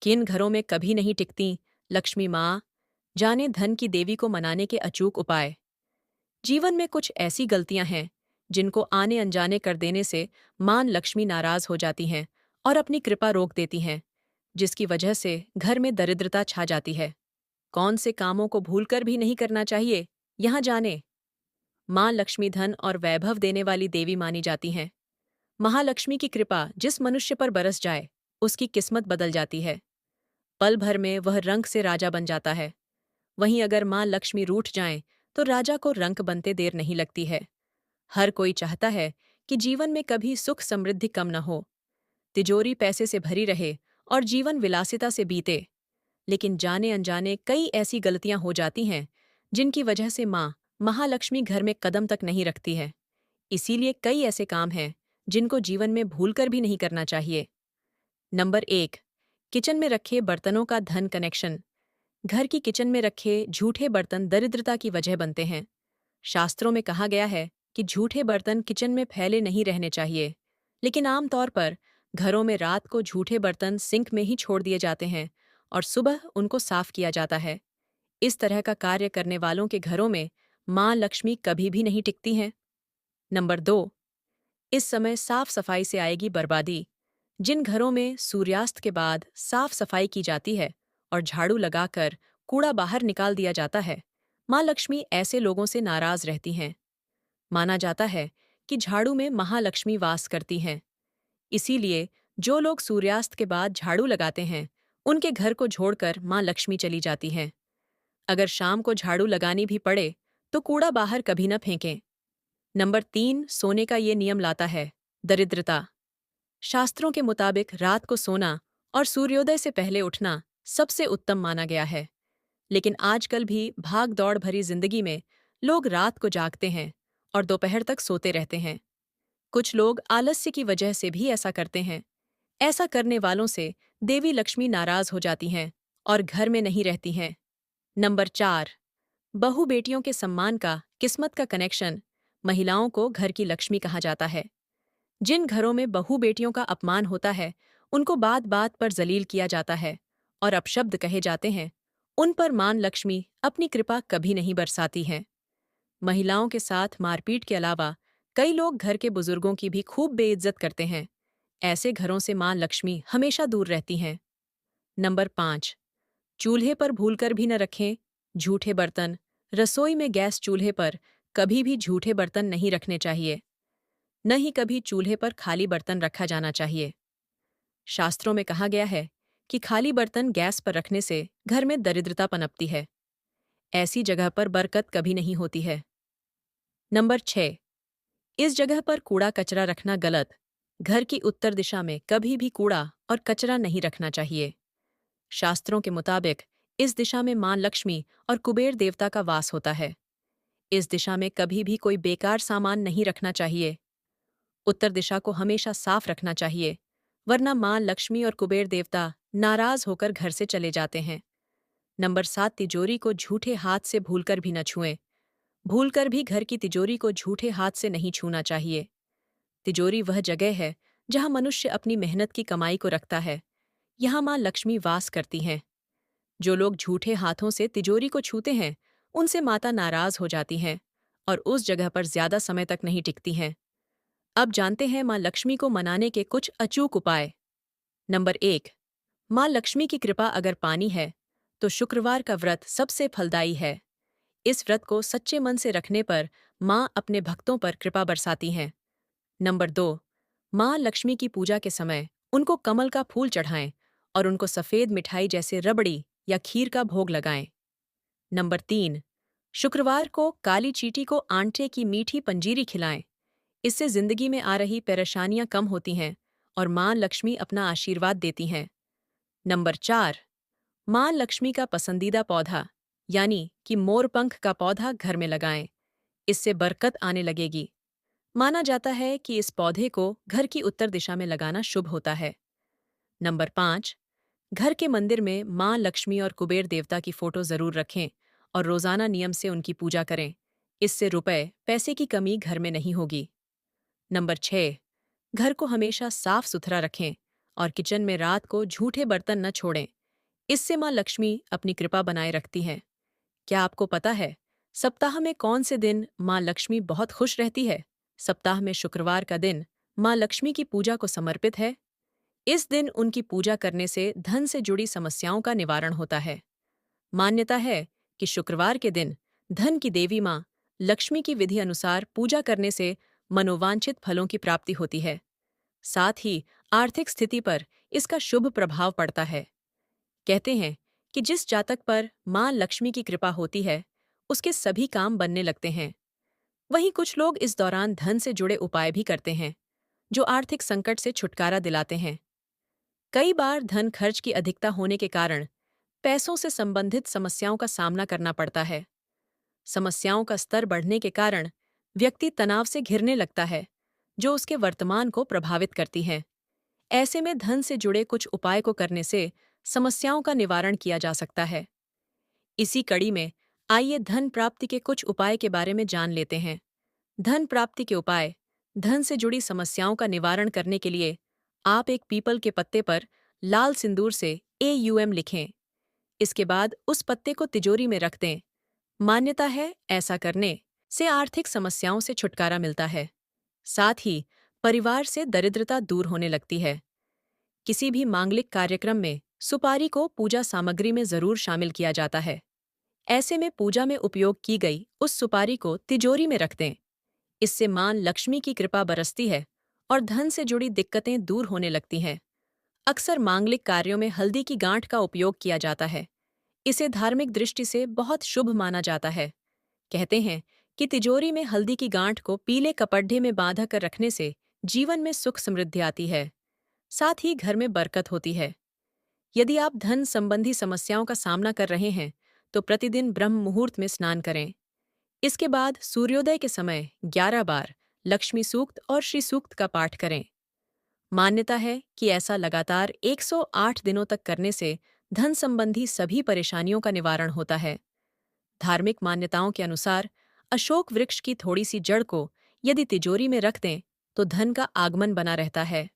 किन घरों में कभी नहीं टिकती लक्ष्मी माँ? जाने धन की देवी को मनाने के अचूक उपाय। जीवन में कुछ ऐसी गलतियां हैं जिनको आने अनजाने कर देने से मां लक्ष्मी नाराज हो जाती हैं और अपनी कृपा रोक देती हैं, जिसकी वजह से घर में दरिद्रता छा जाती है। कौन से कामों को भूलकर भी नहीं करना चाहिए, यहाँ जाने। मां लक्ष्मी धन और वैभव देने वाली देवी मानी जाती हैं। महालक्ष्मी की कृपा जिस मनुष्य पर बरस जाए, उसकी किस्मत बदल जाती है। पल भर में वह रंक से राजा बन जाता है। वहीं अगर मां लक्ष्मी रूठ जाएं, तो राजा को रंक बनते देर नहीं लगती है। हर कोई चाहता है कि जीवन में कभी सुख समृद्धि कम न हो, तिजोरी पैसे से भरी रहे और जीवन विलासिता से बीते। लेकिन जाने अनजाने कई ऐसी गलतियां हो जाती हैं जिनकी वजह से मां महालक्ष्मी घर में कदम तक नहीं रखती है। इसीलिए कई ऐसे काम हैं जिनको जीवन में भूलकर भी नहीं करना चाहिए। नंबर 1। किचन में रखे बर्तनों का धन कनेक्शन। घर की किचन में रखे झूठे बर्तन दरिद्रता की वजह बनते हैं। शास्त्रों में कहा गया है कि झूठे बर्तन किचन में फैले नहीं रहने चाहिए, लेकिन आमतौर पर घरों में रात को झूठे बर्तन सिंक में ही छोड़ दिए जाते हैं और सुबह उनको साफ किया जाता है। इस तरह का कार्य करने वालों के घरों में मां लक्ष्मी कभी भी नहीं टिकती हैं। नंबर 2। इस समय साफ सफाई से आएगी बर्बादी। जिन घरों में सूर्यास्त के बाद साफ सफाई की जाती है और झाड़ू लगाकर कूड़ा बाहर निकाल दिया जाता है, मां लक्ष्मी ऐसे लोगों से नाराज रहती हैं। माना जाता है कि झाड़ू में महालक्ष्मी वास करती हैं। इसीलिए जो लोग सूर्यास्त के बाद झाड़ू लगाते हैं, उनके घर को छोड़कर मां लक्ष्मी चली जाती हैं। अगर शाम को झाड़ू लगानी भी पड़े, तो कूड़ा बाहर कभी न फेंकें। नंबर 3। सोने का ये नियम लाता है दरिद्रता। शास्त्रों के मुताबिक रात को सोना और सूर्योदय से पहले उठना सबसे उत्तम माना गया है। लेकिन आजकल भी भाग दौड़ भरी जिंदगी में लोग रात को जागते हैं और दोपहर तक सोते रहते हैं। कुछ लोग आलस्य की वजह से भी ऐसा करते हैं। ऐसा करने वालों से देवी लक्ष्मी नाराज हो जाती हैं और घर में नहीं रहती हैं। नंबर 4। बहू बेटियों के सम्मान का किस्मत का कनेक्शन। महिलाओं को घर की लक्ष्मी कहा जाता है। जिन घरों में बहू बेटियों का अपमान होता है, उनको बात बात पर जलील किया जाता है और अपशब्द कहे जाते हैं, उन पर मां लक्ष्मी अपनी कृपा कभी नहीं बरसाती हैं। महिलाओं के साथ मारपीट के अलावा कई लोग घर के बुजुर्गों की भी खूब बेइज्जत करते हैं। ऐसे घरों से मां लक्ष्मी हमेशा दूर रहती हैं। नंबर 5। चूल्हे पर भूलकर भी न रखें झूठे बर्तन। रसोई में गैस चूल्हे पर कभी भी झूठे बर्तन नहीं रखने चाहिए। न ही कभी चूल्हे पर खाली बर्तन रखा जाना चाहिए। शास्त्रों में कहा गया है कि खाली बर्तन गैस पर रखने से घर में दरिद्रता पनपती है। ऐसी जगह पर बरकत कभी नहीं होती है। नंबर 6। इस जगह पर कूड़ा कचरा रखना गलत। घर की उत्तर दिशा में कभी भी कूड़ा और कचरा नहीं रखना चाहिए। शास्त्रों के मुताबिक इस दिशा में मां लक्ष्मी और कुबेर देवता का वास होता है। इस दिशा में कभी भी कोई बेकार सामान नहीं रखना चाहिए। उत्तर दिशा को हमेशा साफ रखना चाहिए, वरना मां लक्ष्मी और कुबेर देवता नाराज होकर घर से चले जाते हैं। नंबर 7। तिजोरी को झूठे हाथ से भूलकर भी न छुएं। भूलकर भी घर की तिजोरी को झूठे हाथ से नहीं छूना चाहिए। तिजोरी वह जगह है जहां मनुष्य अपनी मेहनत की कमाई को रखता है। यहाँ मां लक्ष्मी वास करती हैं। जो लोग झूठे हाथों से तिजोरी को छूते हैं, उनसे माता नाराज हो जाती हैं और उस जगह पर ज्यादा समय तक नहीं टिकती हैं। अब जानते हैं मां लक्ष्मी को मनाने के कुछ अचूक उपाय। नंबर 1। मां लक्ष्मी की कृपा अगर पानी है, तो शुक्रवार का व्रत सबसे फलदायी है। इस व्रत को सच्चे मन से रखने पर मां अपने भक्तों पर कृपा बरसाती हैं। नंबर 2। मां लक्ष्मी की पूजा के समय उनको कमल का फूल चढ़ाएं और उनको सफेद मिठाई जैसे रबड़ी या खीर का भोग लगाएं। नंबर 3। शुक्रवार को काली चींटी को आटे की मीठी पंजीरी खिलाएं। इससे जिंदगी में आ रही परेशानियां कम होती हैं और मां लक्ष्मी अपना आशीर्वाद देती हैं। नंबर 4। मां लक्ष्मी का पसंदीदा पौधा यानी कि मोरपंख का पौधा घर में लगाएं। इससे बरकत आने लगेगी। माना जाता है कि इस पौधे को घर की उत्तर दिशा में लगाना शुभ होता है। नंबर 5। घर के मंदिर में मां लक्ष्मी और कुबेर देवता की फोटो जरूर रखें और रोजाना नियम से उनकी पूजा करें। इससे रुपए पैसे की कमी घर में नहीं होगी। नंबर 6। घर को हमेशा साफ सुथरा रखें और किचन में रात को झूठे बर्तन न छोड़ें। इससे माँ लक्ष्मी अपनी कृपा बनाए रखती हैं। क्या आपको पता है सप्ताह में कौन से दिन माँ लक्ष्मी बहुत खुश रहती है? सप्ताह में शुक्रवार का दिन माँ लक्ष्मी की पूजा को समर्पित है। इस दिन उनकी पूजा करने से धन से जुड़ी समस्याओं का निवारण होता है। मान्यता है कि शुक्रवार के दिन धन की देवी माँ लक्ष्मी की विधि अनुसार पूजा करने से मनोवांछित फलों की प्राप्ति होती है। साथ ही आर्थिक स्थिति पर इसका शुभ प्रभाव पड़ता है। कहते हैं कि जिस जातक पर माँ लक्ष्मी की कृपा होती है, उसके सभी काम बनने लगते हैं। वहीं कुछ लोग इस दौरान धन से जुड़े उपाय भी करते हैं, जो आर्थिक संकट से छुटकारा दिलाते हैं। कई बार धन खर्च की अधिकता होने के कारण पैसों से संबंधित समस्याओं का सामना करना पड़ता है। समस्याओं का स्तर बढ़ने के कारण व्यक्ति तनाव से घिरने लगता है, जो उसके वर्तमान को प्रभावित करती हैं। ऐसे में धन से जुड़े कुछ उपाय को करने से समस्याओं का निवारण किया जा सकता है। इसी कड़ी में आइए धन प्राप्ति के कुछ उपाय के बारे में जान लेते हैं। धन प्राप्ति के उपाय। धन से जुड़ी समस्याओं का निवारण करने के लिए आप एक पीपल के पत्ते पर लाल सिंदूर से AUM लिखें। इसके बाद उस पत्ते को तिजोरी में रख दें। मान्यता है ऐसा करने से आर्थिक समस्याओं से छुटकारा मिलता है। साथ ही परिवार से दरिद्रता दूर होने लगती है। किसी भी मांगलिक कार्यक्रम में सुपारी को पूजा सामग्री में जरूर शामिल किया जाता है। ऐसे में पूजा में उपयोग की गई उस सुपारी को तिजोरी में रख दें। इससे मां लक्ष्मी की कृपा बरसती है और धन से जुड़ी दिक्कतें दूर होने लगती हैं। अक्सर मांगलिक कार्यों में हल्दी की गांठ का उपयोग किया जाता है। इसे धार्मिक दृष्टि से बहुत शुभ माना जाता है। कहते हैं कि तिजोरी में हल्दी की गांठ को पीले कपड़े में बांधा कर रखने से जीवन में सुख समृद्धि आती है। साथ ही घर में बरकत होती है। यदि आप धन संबंधी समस्याओं का सामना कर रहे हैं, तो प्रतिदिन ब्रह्म मुहूर्त में स्नान करें। इसके बाद सूर्योदय के समय 11 बार लक्ष्मी सूक्त और श्री सूक्त का पाठ करें। मान्यता है कि ऐसा लगातार 108 दिनों तक करने से धन संबंधी सभी परेशानियों का निवारण होता है। धार्मिक मान्यताओं के अनुसार अशोक वृक्ष की थोड़ी सी जड़ को यदि तिजोरी में रख दें, तो धन का आगमन बना रहता है।